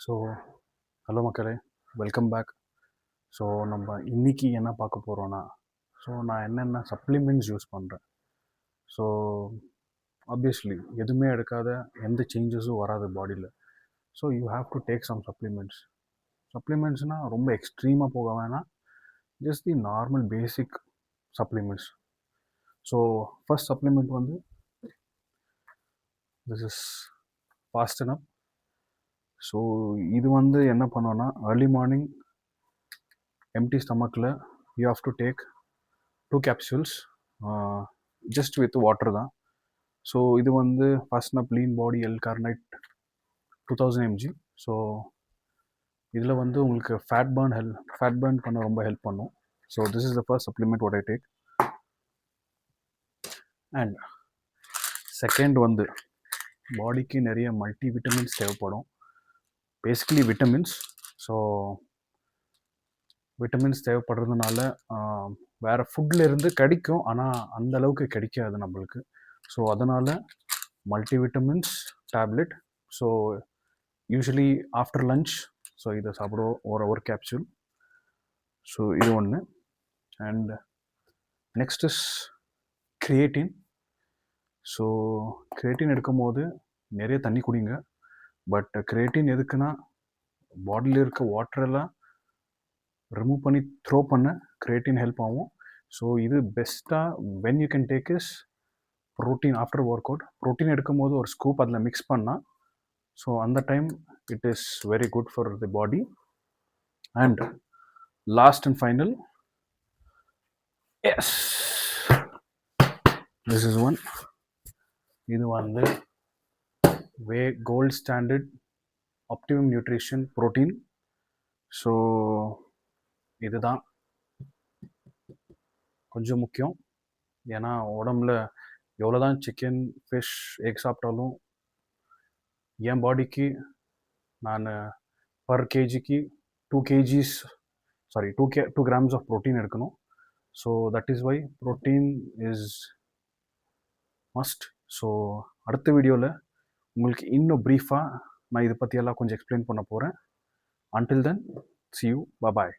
So hello மக்களே, welcome back. So நம்ம இன்னைக்கு என்ன பார்க்க போகிறோன்னா, ஸோ நான் என்னென்ன சப்ளிமெண்ட்ஸ் யூஸ் பண்ணுறேன். ஸோ ஆப்வியஸ்லி எதுவுமே எடுக்காத எந்த சேஞ்சஸும் வராது பாடியில். So you have to take some supplements. சப்ளிமெண்ட்ஸ்னால் ரொம்ப எக்ஸ்ட்ரீமாக போக வேணாம், just the normal basic supplements. So first supplement வந்து this is Fast Up. So இது வந்து என்ன பண்ணோன்னா, ஏர்லி மார்னிங் எம்டி ஸ்டமக்கில் you have to take 2 capsules just with water தான். ஸோ இது வந்து Fast Up lean body L carnitine 2000 mg. So இதில் வந்து உங்களுக்கு ஃபேட் பர்ன் பண்ண ரொம்ப ஹெல்ப் பண்ணும். So this is the first supplement what I take. And second வந்து பாடிக்கு நிறைய மல்டி விட்டமின்ஸ் தேவைப்படும், பேசிக்கலி விட்டமின்ஸ். ஸோ விட்டமின்ஸ் தேவைப்படுறதுனால வேறு ஃபுட்டில் இருந்து கிடைக்கும், ஆனால் அந்த அளவுக்கு கிடைக்காது நம்மளுக்கு. ஸோ அதனால் multi vitamins tablet. So usually after lunch so இதை சாப்பிடுவோம், ஒரு கேப்சூல். ஸோ இது ஒன்று. And next is creatine. So creatine எடுக்கும் போது நிறைய தண்ணி குடிங்க. பட் கிரியேட்டின் எதுக்குன்னா, பாடியில் இருக்க வாட்டரெல்லாம் ரிமூவ் பண்ணி த்ரோ பண்ண கிரியேட்டின் ஹெல்ப் ஆகும். ஸோ இது பெஸ்ட்டாக when you can take is protein after workout. Protein எடுக்கும் போது ஒரு ஸ்கூப் அதில் மிக்ஸ் பண்ணால், ஸோ அந்த time it is very good for the body. And last and final, yes, this is one. இது வந்து gold standard optimum nutrition protein. So இதுதான் கொஞ்சம் முக்கியம். ஏன்னா உடம்புல எவ்வளோ தான் சிக்கன், ஃபிஷ், எக் சாப்பிட்டாலும் என் பாடிக்கு நான் பர் கேஜிக்கு 2 grams ஆஃப் ப்ரோட்டீன் எடுக்கணும். So that is why protein is must. So அடுத்த வீடியோவில் உங்களுக்கு இன்னும் ப்ரீஃபாக நான் இதை பற்றியெல்லாம் கொஞ்சம் எக்ஸ்பிளைன் பண்ண போகிறேன். Until then, see you, bye bye.